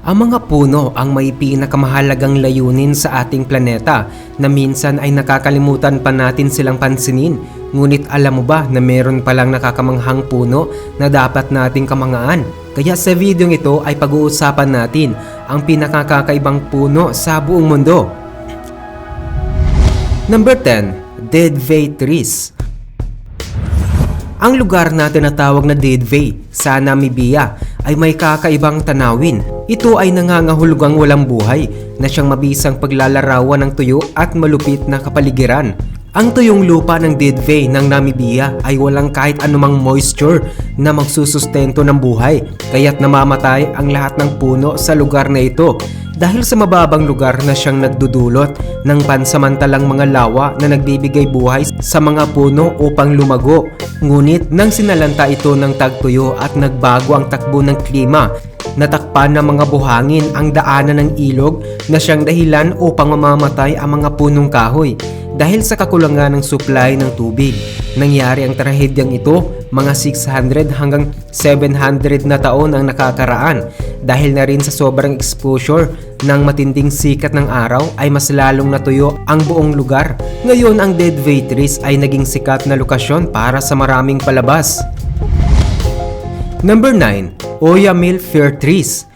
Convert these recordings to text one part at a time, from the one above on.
Ang mga puno ang may pinakamahalagang layunin sa ating planeta na minsan ay nakakalimutan pa natin silang pansinin. Ngunit alam mo ba na meron palang nakakamanghang puno na dapat nating kamangaan? Kaya sa video ito ay pag-uusapan natin ang pinakakakaibang puno sa buong mundo. Number 10. Deadvay Trees. Ang lugar na tinatawag na Deadvay sa Namibia ay may kakaibang tanawin. Ito ay nangangahulugang walang buhay na siyang mabisang paglalarawan ng tuyo at malupit na kapaligiran. Ang tuyong lupa ng Deadvay ng Namibia ay walang kahit anumang moisture na magsusustento ng buhay, kaya't namamatay ang lahat ng puno sa lugar na ito dahil sa mababang lugar na siyang nagdudulot ng pansamantalang mga lawa na nagbibigay buhay sa mga puno upang lumago. Ngunit nang sinalanta ito ng tagtuyo at nagbago ang takbo ng klima, natakpan ng mga buhangin ang daanan ng ilog na siyang dahilan upang mamamatay ang mga punong kahoy dahil sa kakulangan ng supply ng tubig. Nangyari ang trahedyang ito mga 600 hanggang 700 na taon ang nakakaraan dahil na rin sa sobrang exposure ng matinding sikat ng araw ay mas lalong natuyo ang buong lugar. Ngayon ang Deadvay Trees ay naging sikat na lokasyon para sa maraming palabas. Number 9. Oyamel Fir Trees.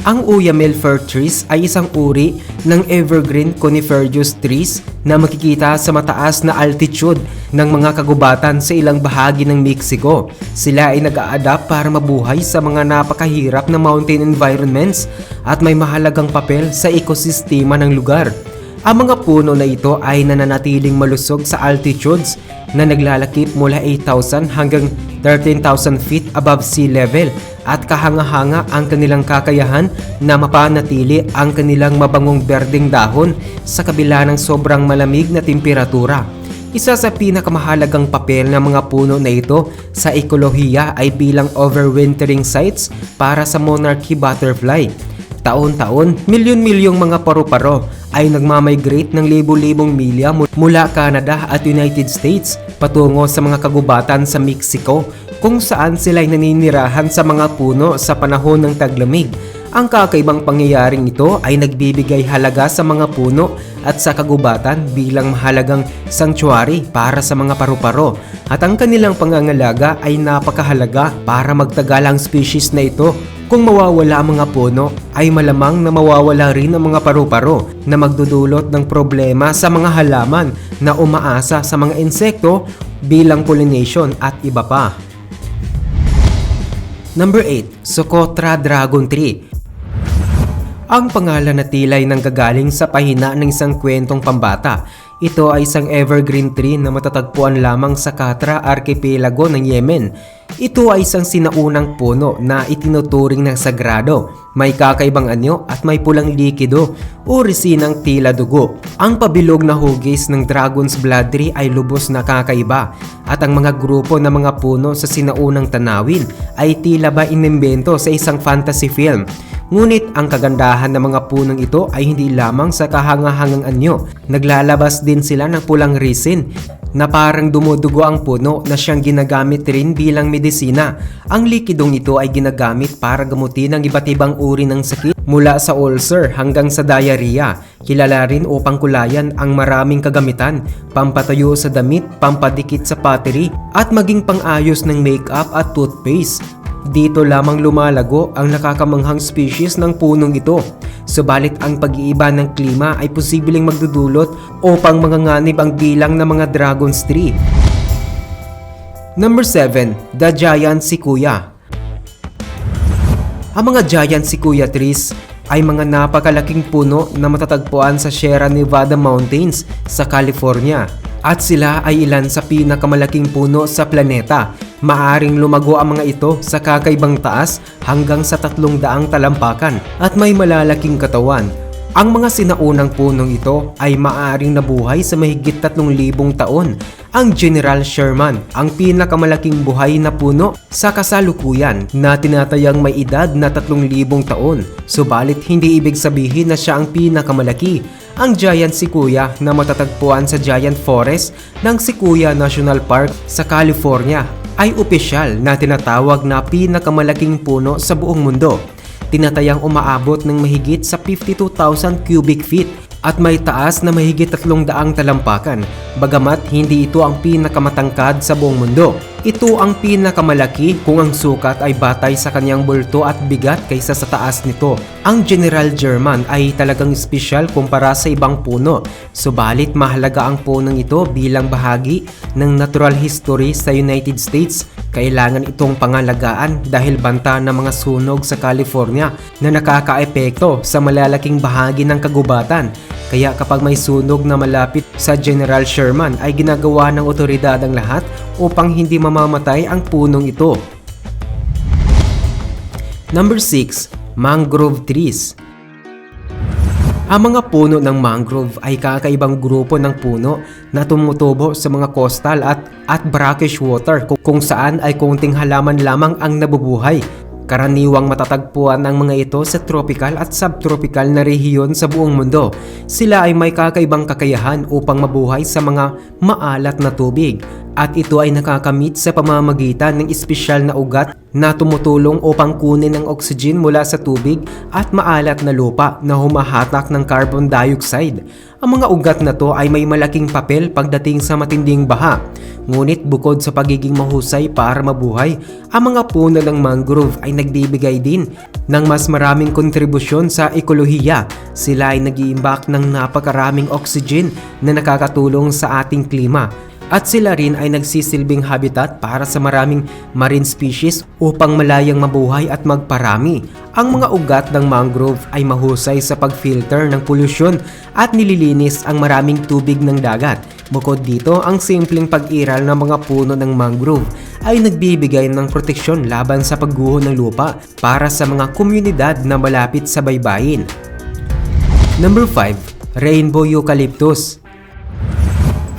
Ang Oyamel Fir Trees ay isang uri ng evergreen coniferous trees na makikita sa mataas na altitude ng mga kagubatan sa ilang bahagi ng Mexico. Sila ay nag-a-adapt para mabuhay sa mga napakahirap na mountain environments at may mahalagang papel sa ekosistema ng lugar. Ang mga puno na ito ay nananatiling malusog sa altitudes na naglalakip mula 8,000 hanggang 13,000 feet above sea level at kahanga-hanga ang kanilang kakayahan na mapanatili ang kanilang mabangong berdeng dahon sa kabila ng sobrang malamig na temperatura. Isa sa pinakamahalagang papel ng mga puno na ito sa ekolohiya ay bilang overwintering sites para sa monarchy butterfly. Taon-taon, milyon-milyong mga paru-paro ay nagmamigrate ng libo-libong milya mula Canada at United States patungo sa mga kagubatan sa Mexico kung saan sila ay naninirahan sa mga puno sa panahon ng taglamig. Ang kakaibang pangyayaring ito ay nagbibigay halaga sa mga puno at sa kagubatan bilang mahalagang sanctuary para sa mga paru-paro at ang kanilang pangangalaga ay napakahalaga para magtagal ang species na ito. Kung mawawala ang mga puno, ay malamang na mawawala rin ang mga paru-paro na magdudulot ng problema sa mga halaman na umaasa sa mga insekto bilang pollination at iba pa. Number 8. Socotra Dragon Tree. Ang pangalan na tilay nanggagaling sa pahina ng isang kwentong pambata. Ito ay isang evergreen tree na matatagpuan lamang sa Katra Archipelago ng Yemen. Ito ay isang sinaunang puno na itinuturing ng sagrado. May kakaibang anyo at may pulang likido o resinang tila dugo. Ang pabilog na hugis ng dragon's blood tree ay lubos na kakaiba at ang mga grupo ng mga puno sa sinaunang tanawin ay tila ba inimbento sa isang fantasy film. Ngunit ang kagandahan ng mga punong ito ay hindi lamang sa kahangahangang anyo. Naglalabas din sila ng pulang resin na parang dumudugo ang puno na siyang ginagamit rin bilang medisina. Ang likidong ito ay ginagamit para gamutin ang iba't ibang uri ng sakit mula sa ulcer hanggang sa diarrhea. Kilala rin upang kulayan ang maraming kagamitan, pampatayo sa damit, pampadikit sa pottery at maging pang-ayos ng makeup at toothpaste. Dito lamang lumalago ang nakakamanghang species ng punong ito. Subalit ang pag-iiba ng klima ay posibleng magdudulot upang manganganib ang bilang ng mga dragon's tree. Number 7. The Giant Sequoia. Ang mga giant sequoia trees ay mga napakalaking puno na matatagpuan sa Sierra Nevada Mountains sa California. At sila ay ilan sa pinakamalaking puno sa planeta. Maaring lumago ang mga ito sa kakaibang taas hanggang sa 300 talampakan at may malalaking katawan. Ang mga sinaunang punong ito ay maaaring nabuhay sa mahigit 3,000 taon. Ang General Sherman, ang pinakamalaking buhay na puno sa kasalukuyan na tinatayang may edad na 3,000 taon. Subalit hindi ibig sabihin na siya ang pinakamalaki. Ang giant sequoia na matatagpuan sa Giant Forest ng Sequoia National Park sa California ay opisyal na tinatawag na pinakamalaking puno sa buong mundo. Tinatayang umaabot ng mahigit sa 52,000 cubic feet at may taas na mahigit 300 talampakan, bagamat hindi ito ang pinakamatangkad sa buong mundo. Ito ang pinakamalaki kung ang sukat ay batay sa kanyang bulto at bigat kaysa sa taas nito. Ang General German ay talagang espesyal kumpara sa ibang puno, subalit mahalaga ang punong ito bilang bahagi ng natural history sa United States. Kailangan itong pangalagaan dahil banta ng mga sunog sa California na nakakaepekto sa malalaking bahagi ng kagubatan. Kaya kapag may sunog na malapit sa General Sherman ay ginagawa ng otoridad ang lahat upang hindi mamamatay ang punong ito. Number 6. Mangrove trees. Ang mga puno ng mangrove ay kakaibang grupo ng puno na tumutubo sa mga coastal at brackish water kung saan ay konting halaman lamang ang nabubuhay. Karaniwang matatagpuan ang mga ito sa tropical at subtropical na rehiyon sa buong mundo. Sila ay may kakaibang kakayahan upang mabuhay sa mga maalat na tubig at ito ay nakakamit sa pamamagitan ng espesyal na ugat na tumutulong upang kunin ang oxygen mula sa tubig at maalat na lupa na humahatak ng carbon dioxide. Ang mga ugat na to ay may malaking papel pagdating sa matinding baha. Ngunit bukod sa pagiging mahusay para mabuhay, ang mga puno ng mangrove ay nagbibigay din ng mas maraming kontribusyon sa ekolohiya. Sila ay nag-iimbak ng napakaraming oxygen na nakakatulong sa ating klima. At sila rin ay nagsisilbing habitat para sa maraming marine species upang malayang mabuhay at magparami. Ang mga ugat ng mangrove ay mahusay sa pag-filter ng polusyon at nililinis ang maraming tubig ng dagat. Bukod dito, ang simpleng pag-iral ng mga puno ng mangrove ay nagbibigay ng proteksyon laban sa pagguho ng lupa para sa mga komunidad na malapit sa baybayin. Number 5. Rainbow Eucalyptus.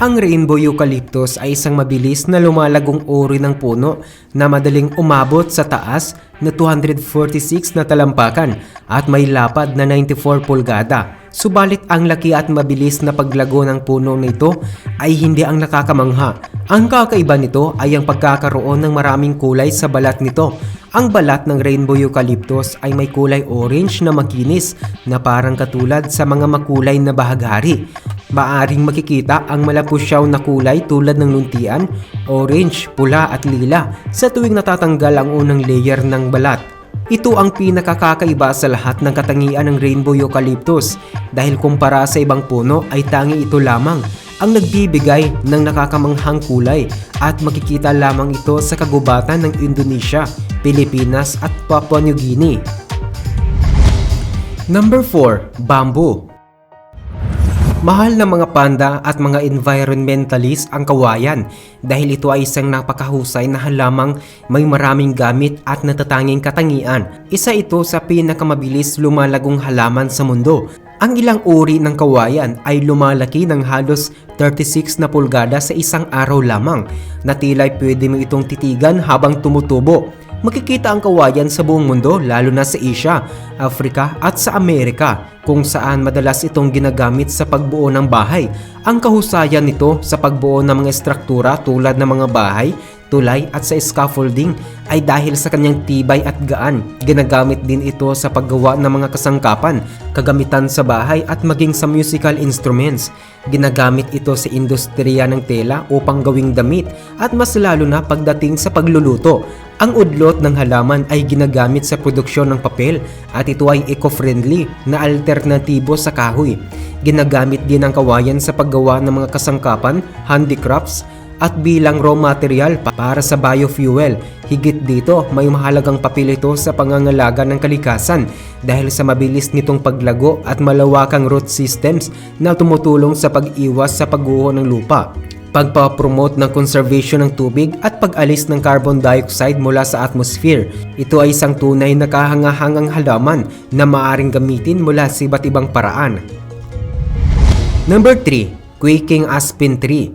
Ang rainbow eucalyptus ay isang mabilis na lumalagong uri ng puno na madaling umabot sa taas na 246 na talampakan at may lapad na 94 pulgada. Subalit ang laki at mabilis na paglago ng puno nito ay hindi ang nakakamangha. Ang kakaiba nito ay ang pagkakaroon ng maraming kulay sa balat nito. Ang balat ng rainbow eucalyptus ay may kulay orange na makinis na parang katulad sa mga makulay na bahaghari. Maaring makikita ang malapusyaw na kulay tulad ng luntian, orange, pula at lila sa tuwing natatanggal ang unang layer ng balat. Ito ang pinakakakaiba sa lahat ng katangian ng rainbow eucalyptus dahil kumpara sa ibang puno ay tangi ito lamang ang nagbibigay ng nakakamanghang kulay at makikita lamang ito sa kagubatan ng Indonesia, Pilipinas at Papua New Guinea. Number 4. Bamboo. Mahal na mga panda at mga environmentalist ang kawayan dahil ito ay isang napakahusay na halamang may maraming gamit at natatanging katangian. Isa ito sa pinakamabilis lumalagong halaman sa mundo. Ang ilang uri ng kawayan ay lumalaki ng halos 36 na pulgada sa isang araw lamang na tila'y pwede mo itong titigan habang tumutubo. Makikita ang kawayan sa buong mundo lalo na sa Asia, Africa at sa Amerika kung saan madalas itong ginagamit sa pagbuo ng bahay. Ang kahusayan nito sa pagbuo ng mga estruktura tulad ng mga bahay, tulay at sa scaffolding ay dahil sa kanyang tibay at gaan. Ginagamit din ito sa paggawa ng mga kasangkapan, kagamitan sa bahay at maging sa musical instruments. Ginagamit ito sa industriya ng tela upang gawing damit at mas lalo na pagdating sa pagluluto. Ang udlot ng halaman ay ginagamit sa produksyon ng papel at ito ay eco-friendly na alternatibo sa kahoy. Ginagamit din ang kawayan sa paggawa ng mga kasangkapan, handicrafts at bilang raw material para sa biofuel. Higit dito, may mahalagang papel ito sa pangangalaga ng kalikasan dahil sa mabilis nitong paglago at malawakang root systems na tumutulong sa pag-iwas sa pagguho ng lupa, pagpapromote ng conservation ng tubig at pag-alis ng carbon dioxide mula sa atmosphere. Ito ay isang tunay na kahangahangang halaman na maaaring gamitin mula sa iba't ibang paraan. Number 3. Quaking Aspen Tree.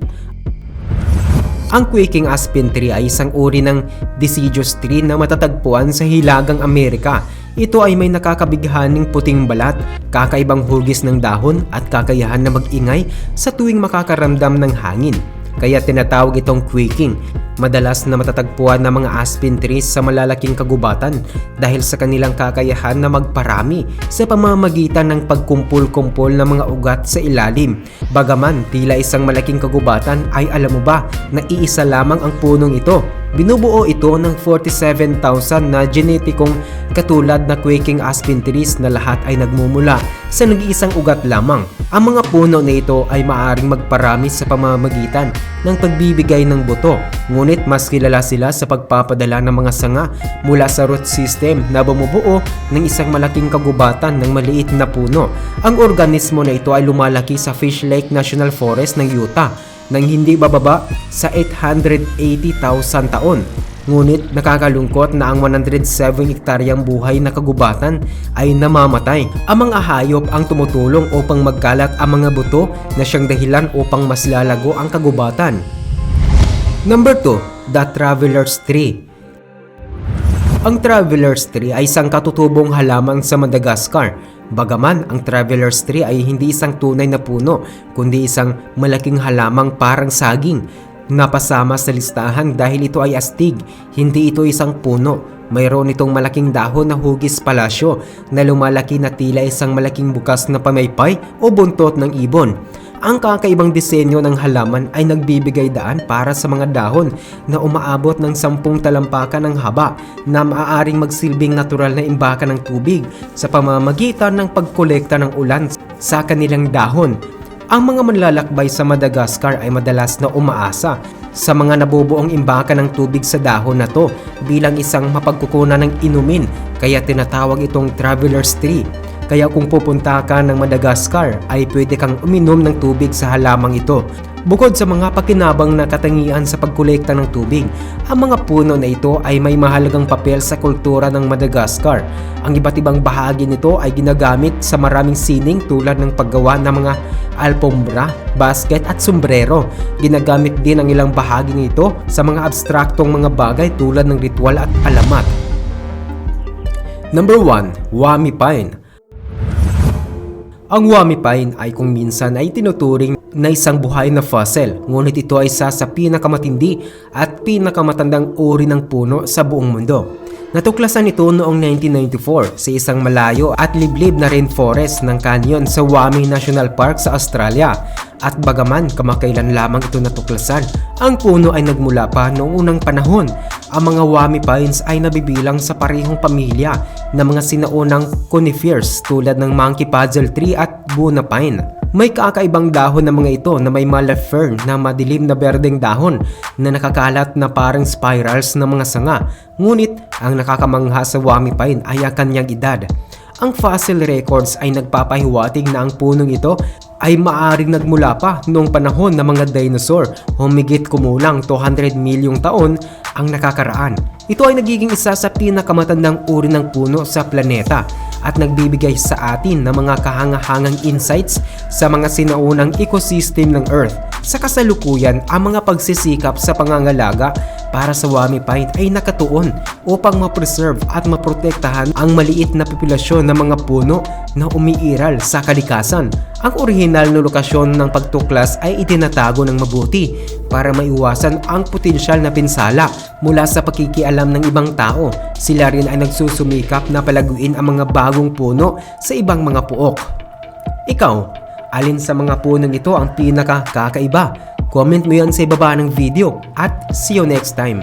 Ang quaking aspen tree ay isang uri ng deciduous tree na matatagpuan sa Hilagang Amerika. Ito ay may nakakabighaning puting balat, kakaibang hugis ng dahon at kakayahan na mag-ingay sa tuwing makakaramdam ng hangin. kaya tinatawag itong quaking. Madalas na matatagpuan ng mga aspen trees sa malalaking kagubatan dahil sa kanilang kakayahan na magparami sa pamamagitan ng pagkumpul-kumpol ng mga ugat sa ilalim. Bagaman tila isang malaking kagubatan, ay alam mo ba na iisa lamang ang punong ito? Binubuo ito ng 47,000 na genetikong katulad na quaking aspen trees na lahat ay nagmumula sa nag-iisang ugat lamang. Ang mga puno na ito ay maaaring magparami sa pamamagitan ng pagbibigay ng buto, ngunit mas kilala sila sa pagpapadala ng mga sanga mula sa root system na bumubuo ng isang malaking kagubatan ng maliit na puno. Ang organismo na ito ay lumalaki sa Fish Lake National Forest ng Utah nang hindi bababa sa 880,000 taon. Ngunit nakakalungkot na ang 107 hektaryang buhay na kagubatan ay namamatay. Ang mga hayop ang tumutulong upang magkalat ang mga buto na siyang dahilan upang mas lalago ang kagubatan. Number 2, the Traveler's Tree. Ang Traveler's Tree ay isang katutubong halaman sa Madagascar. Bagaman ang Traveler's Tree ay hindi isang tunay na puno, kundi isang malaking halamang parang saging. Napasama sa listahan dahil ito ay astig, hindi ito isang puno. Mayroon itong malaking dahon na hugis palasyo na lumalaki na tila isang malaking bukas na pamaypay o buntot ng ibon. Ang kakaibang disenyo ng halaman ay nagbibigay daan para sa mga dahon na umaabot ng 10 talampakan ng haba na maaaring magsilbing natural na imbakan ng tubig sa pamamagitan ng pagkolekta ng ulan sa kanilang dahon. Ang mga manlalakbay sa Madagascar ay madalas na umaasa sa mga nabubuong imbakan ng tubig sa dahon na to bilang isang mapagkukunan ng inumin, kaya tinatawag itong Traveler's Tree. Kaya kung pupunta ka ng Madagascar ay pwede kang uminom ng tubig sa halamang ito. Bukod sa mga pakinabang na katangian sa pagkolekta ng tubig, ang mga puno na ito ay may mahalagang papel sa kultura ng Madagascar. Ang iba't ibang bahagi nito ay ginagamit sa maraming sining tulad ng paggawa ng mga alpombra, basket at sombrero. Ginagamit din ang ilang bahagi nito sa mga abstraktong mga bagay tulad ng ritual at alamat. Number 1, Wami Pine. Ang wami pine ay kung minsan ay tinuturing na isang buhay na fossil, ngunit ito ay isa sa pinakamatindi at pinakamatandang uri ng puno sa buong mundo. Natuklasan ito noong 1994 sa isang malayo at liblib na rainforest ng canyon sa Wami National Park sa Australia. At bagaman kamakailan lamang ito natuklasan, ang puno ay nagmula pa noong unang panahon. Ang mga wami pines ay nabibilang sa parehong pamilya ng mga sinaunang conifers tulad ng monkey puzzle tree at Buna pine. May kakaibang dahon ng mga ito na may mala fern na madilim na berdeng dahon na nakakalat na parang spirals ng mga sanga. Ngunit ang nakakamangha sa wami pine ay ang kanyang edad. Ang fossil records ay nagpapahiwatig na ang punong ito ay maaaring nagmula pa noong panahon ng mga dinosaur, humigit kumulang 200 milyong taon ang nakakaraan. Ito ay nagiging isa sa pinakamatandang uri ng puno sa planeta at nagbibigay sa atin ng mga kahangahangang insights sa mga sinaunang ecosystem ng Earth. Sa kasalukuyan, ang mga pagsisikap sa pangangalaga para sa wami pine ay nakatuon upang ma-preserve at maprotektahan ang maliit na populasyon ng mga puno na umiiral sa kalikasan. Ang orihinal na lokasyon ng pagtuklas ay itinatago ng mabuti para maiwasan ang potensyal na pinsala mula sa pakikialam ng ibang tao. Sila rin ay nagsusumikap na palaguin ang mga bagong puno sa ibang mga puok. Ikaw, alin sa mga punong ito ang pinaka-kakaiba? Comment mo yan sa ibaba ng video at see you next time.